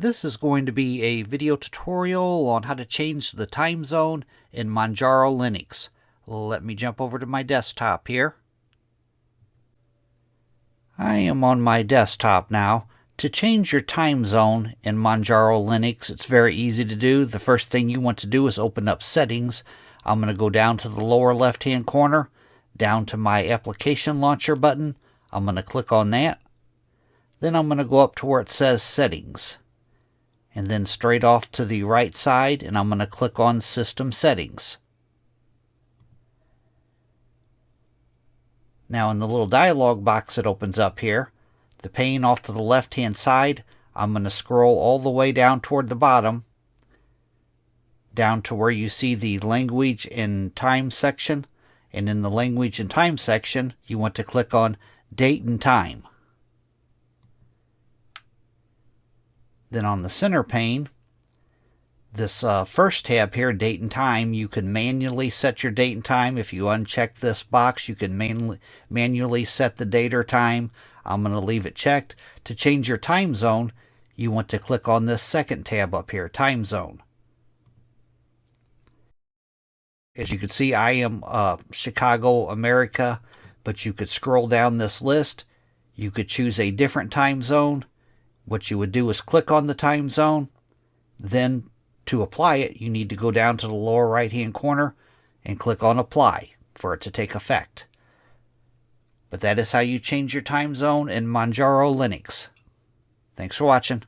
This is going to be a video tutorial on how to change the time zone in Manjaro Linux. Let me jump over to my desktop here. I am on my desktop now. To change your time zone in Manjaro Linux, it's very easy to do. The first thing you want to do is open up Settings. I'm going to go down to the lower left-hand corner, down to my Application Launcher button. I'm going to click on that. Then I'm going to go up to where it says Settings. And then straight off to the right side, and I'm going to click on System Settings. Now in the little dialog box that opens up here, the pane off to the left hand side, I'm going to scroll all the way down toward the bottom, down to where you see the language and time section. And in the language and time section, you want to click on Date and Time. Then on the center pane, this first tab here, Date and Time, you can manually set your date and time. If you uncheck this box, you can manually set the date or time. I'm going to leave it checked. To change your time zone, you want to click on this second tab up here, Time Zone. As you can see, I am Chicago, America, but you could scroll down this list. You could choose a different time zone. What you would do is click on the time zone. Then to apply it, you need to go down to the lower right-hand corner and click on Apply for it to take effect. But that is how you change your time zone in Manjaro Linux. Thanks for watching.